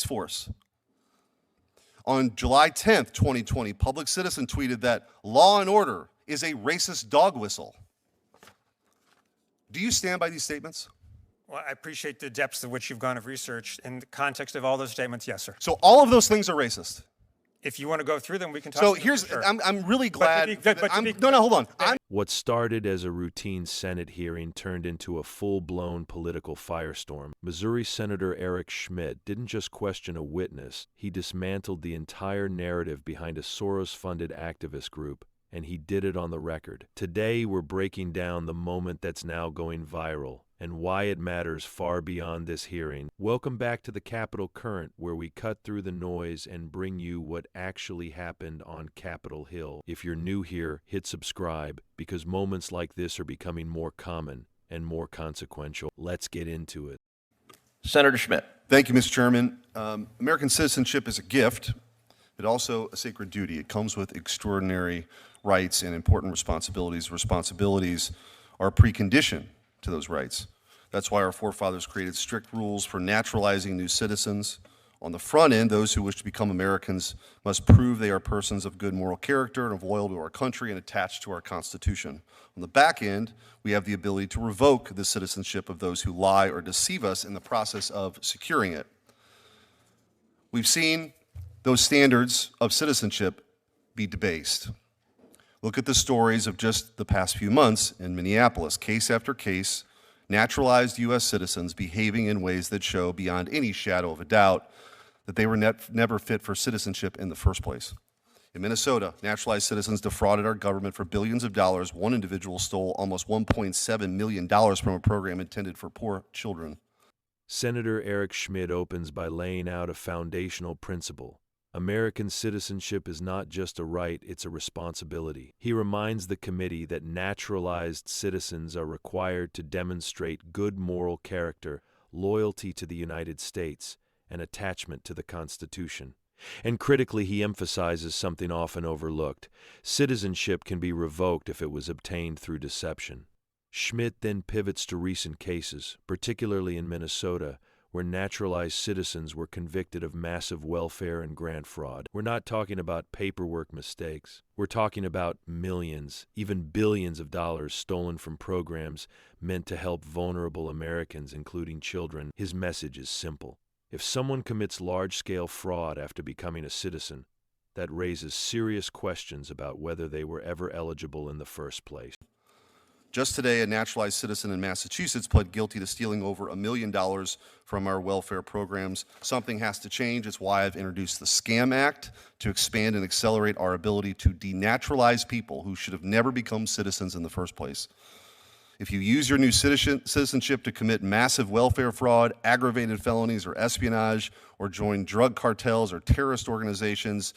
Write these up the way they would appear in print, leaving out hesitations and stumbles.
force. On July 10th, 2020, Public Citizen tweeted that law and order is a racist dog whistle. Do you stand by these statements? Well, I appreciate the depths of which you've gone of research. In the context of all those statements, yes, sir. So all of those things are racist? If you want to go through them, we can talk So about here's, them, sure. I'm really glad. No, hold on. What started as a routine Senate hearing turned into a full-blown political firestorm. Missouri Senator Eric Schmitt didn't just question a witness, he dismantled the entire narrative behind a Soros-funded activist group, and he did it on the record. Today, we're breaking down the moment that's now going viral and why it matters far beyond this hearing. Welcome back to the Capitol Current, where we cut through the noise and bring you what actually happened on Capitol Hill. If you're new here, hit subscribe, because moments like this are becoming more common and more consequential. Let's get into it. Senator Schmitt. Thank you, Mr. Chairman. American citizenship is a gift, but also a sacred duty. It comes with extraordinary rights and important responsibilities. Responsibilities are a precondition to those rights. That's why our forefathers created strict rules for naturalizing new citizens. On the front end, those who wish to become Americans must prove they are persons of good moral character and loyal to our country and attached to our Constitution. On the back end, we have the ability to revoke the citizenship of those who lie or deceive us in the process of securing it. We've seen those standards of citizenship be debased. Look at the stories of just the past few months in Minneapolis, case after case, naturalized U.S. citizens behaving in ways that show beyond any shadow of a doubt that they were never fit for citizenship in the first place. In Minnesota, naturalized citizens defrauded our government for billions of dollars. One individual stole almost $1.7 million from a program intended for poor children. Senator Eric Schmitt opens by laying out a foundational principle. American citizenship is not just a right, it's a responsibility. He reminds the committee that naturalized citizens are required to demonstrate good moral character, loyalty to the United States, and attachment to the Constitution. And critically, he emphasizes something often overlooked. Citizenship can be revoked if it was obtained through deception. Schmitt then pivots to recent cases, particularly in Minnesota, where naturalized citizens were convicted of massive welfare and grant fraud. We're not talking about paperwork mistakes. We're talking about millions, even billions of dollars stolen from programs meant to help vulnerable Americans, including children. His message is simple. If someone commits large-scale fraud after becoming a citizen, that raises serious questions about whether they were ever eligible in the first place. Just today, a naturalized citizen in Massachusetts pled guilty to stealing over $1 million from our welfare programs. Something has to change. It's why I've introduced the Scam Act to expand and accelerate our ability to denaturalize people who should have never become citizens in the first place. If you use your new citizenship to commit massive welfare fraud, aggravated felonies, or espionage, or join drug cartels or terrorist organizations,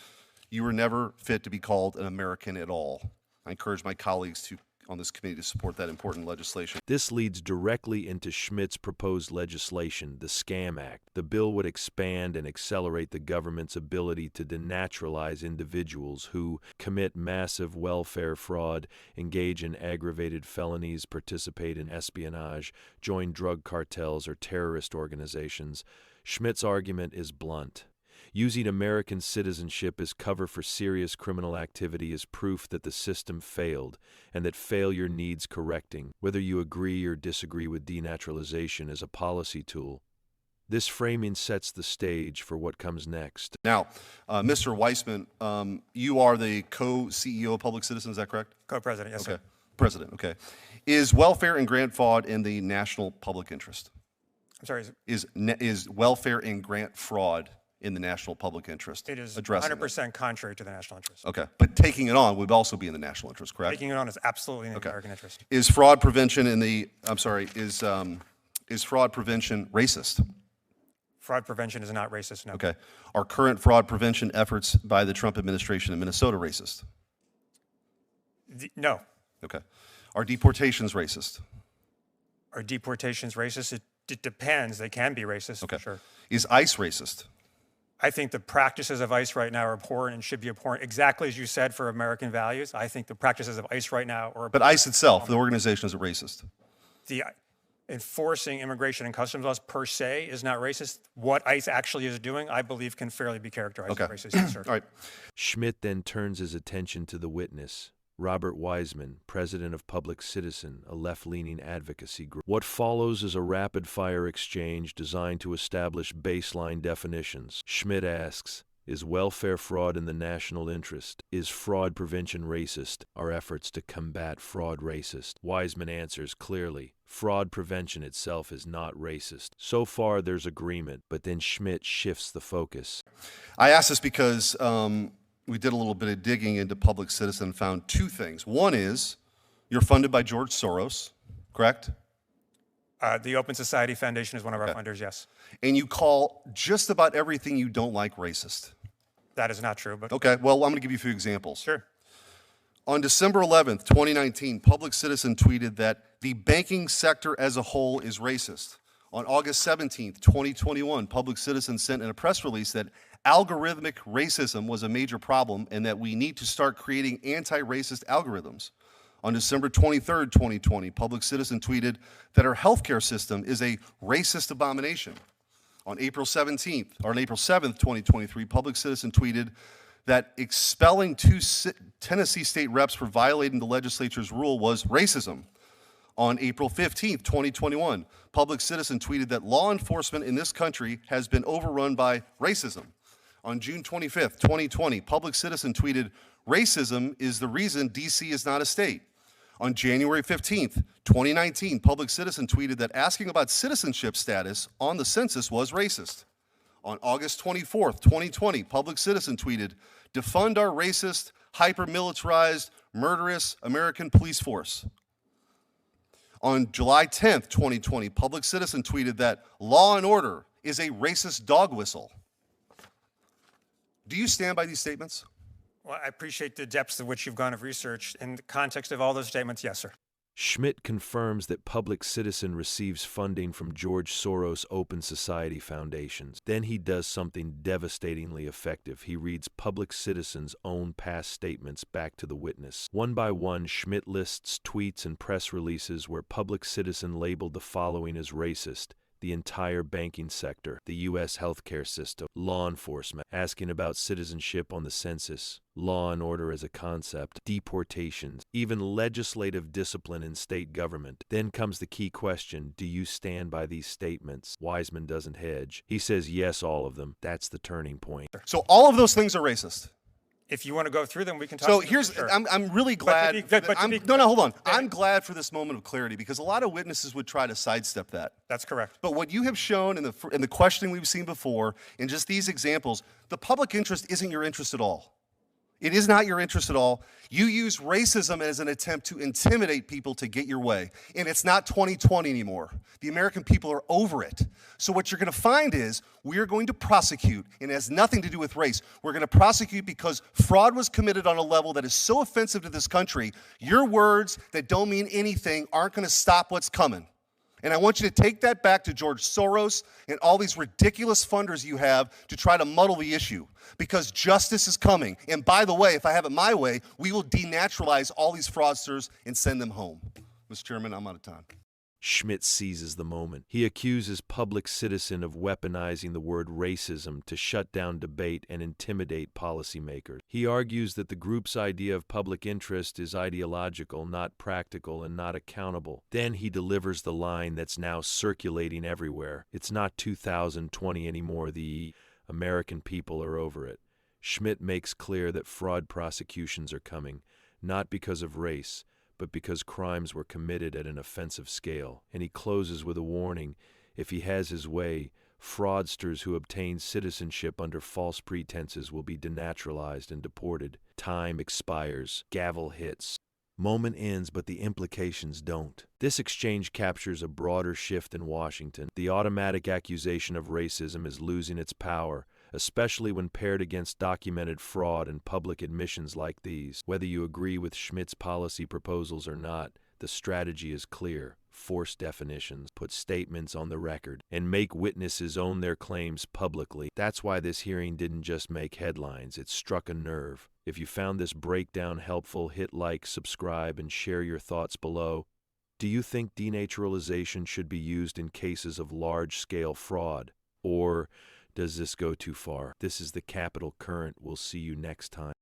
you were never fit to be called an American at all. I encourage my colleagues on this committee to support that important legislation. This leads directly into Schmitt's proposed legislation, the Scam Act. The bill would expand and accelerate the government's ability to denaturalize individuals who commit massive welfare fraud, engage in aggravated felonies, participate in espionage, join drug cartels or terrorist organizations. Schmitt's argument is blunt. Using American citizenship as cover for serious criminal activity is proof that the system failed and that failure needs correcting. Whether you agree or disagree with denaturalization as a policy tool, this framing sets the stage for what comes next. Now, Mr. Weissman, you are the co-CEO of Public Citizen, is that correct? Co-president, yes, Okay. sir. President, okay. Is welfare and grant fraud in the national public interest? I'm sorry. Is welfare and grant fraud in the national public interest? It is 100% contrary to the national interest. Okay, but taking it on would also be in the national interest, correct? Taking it on is absolutely in the American interest. Is fraud prevention is fraud prevention racist? Fraud prevention is not racist, no. Okay. Are current fraud prevention efforts by the Trump administration in Minnesota racist? No. Okay. Are deportations racist? Are deportations racist? It depends. They can be racist, Okay. for sure. Is ICE racist? I think the practices of ICE right now are abhorrent and should be abhorrent, exactly as you said, for American values. I think the practices of ICE right now are... But ICE itself, the organization, is it racist? enforcing immigration and customs laws per se is not racist. What ICE actually is doing, I believe, can fairly be characterized as racist. Yes, sir. All right. Schmitt then turns his attention to the witness, Robert Wiseman, president of Public Citizen, a left-leaning advocacy group. What follows is a rapid-fire exchange designed to establish baseline definitions. Schmitt asks, is welfare fraud in the national interest? Is fraud prevention racist? Are efforts to combat fraud racist? Wiseman answers clearly, fraud prevention itself is not racist. So far, there's agreement, but then Schmitt shifts the focus. I asked this because we did a little bit of digging into Public Citizen and found two things. One is you're funded by George Soros, correct? The Open Society Foundation is one of our funders, yes. And you call just about everything you don't like racist. That is not true, but Okay, well, I'm going to give you a few examples. sure. On December 11th, 2019, Public Citizen tweeted that the banking sector as a whole is racist. On August 17th, 2021, Public Citizen sent in a press release that algorithmic racism was a major problem and that we need to start creating anti-racist algorithms. On December 23rd, 2020, Public Citizen tweeted that our healthcare system is a racist abomination. On April 7th, 2023, Public Citizen tweeted that expelling two Tennessee state reps for violating the legislature's rule was racism. On April 15th, 2021, Public Citizen tweeted that law enforcement in this country has been overrun by racism. On June 25th, 2020, Public Citizen tweeted, racism is the reason D.C. is not a state. On January 15th, 2019, Public Citizen tweeted that asking about citizenship status on the census was racist. On August 24th, 2020, Public Citizen tweeted, defund our racist, hyper-militarized, murderous American police force. On July 10th, 2020, Public Citizen tweeted that law and order is a racist dog whistle. Do you stand by these statements? Well, I appreciate the depths of which you've gone of research. In the context of all those statements, yes, sir. Schmitt confirms that Public Citizen receives funding from George Soros' Open Society foundations. Then he does something devastatingly effective. He reads Public Citizen's own past statements back to the witness. One by one, Schmitt lists tweets and press releases where Public Citizen labeled the following as racist: the entire banking sector, the U.S. healthcare system, law enforcement, asking about citizenship on the census, law and order as a concept, deportations, even legislative discipline in state government. Then comes the key question, do you stand by these statements? Wiseman doesn't hedge. He says yes, all of them. That's the turning point. So all of those things are racist. If you want to go through them, we can talk So about them, here's, for sure. I'm really glad. Hold on. I'm glad for this moment of clarity because a lot of witnesses would try to sidestep that. That's correct. But what you have shown in the questioning we've seen before, in just these examples, the public interest isn't your interest at all. It is not your interest at all. You use racism as an attempt to intimidate people to get your way. And it's not 2020 anymore. The American people are over it. So what you're going to find is we're going to prosecute, and it has nothing to do with race. We're going to prosecute because fraud was committed on a level that is so offensive to this country, your words that don't mean anything aren't going to stop what's coming. And I want you to take that back to George Soros and all these ridiculous funders you have to try to muddle the issue. Because justice is coming. And by the way, if I have it my way, we will denaturalize all these fraudsters and send them home. Mr. Chairman, I'm out of time. Schmitt seizes the moment. He accuses Public Citizen of weaponizing the word racism to shut down debate and intimidate policymakers. He argues that the group's idea of public interest is ideological, not practical, and not accountable. Then he delivers the line that's now circulating everywhere. It's not 2020 anymore. The American people are over it. Schmitt makes clear that fraud prosecutions are coming, not because of race, but because crimes were committed at an offensive scale. And he closes with a warning: if he has his way, fraudsters who obtain citizenship under false pretenses will be denaturalized and deported. Time expires. Gavel hits. Moment ends, but the implications don't. This exchange captures a broader shift in Washington. The automatic accusation of racism is losing its power, especially when paired against documented fraud and public admissions like these. Whether you agree with Schmitt's policy proposals or not, the strategy is clear. Force definitions, put statements on the record, and make witnesses own their claims publicly. That's why this hearing didn't just make headlines, it struck a nerve. If you found this breakdown helpful, hit like, subscribe, and share your thoughts below. Do you think denaturalization should be used in cases of large-scale fraud? Or does this go too far? This is the Capital Current. We'll see you next time.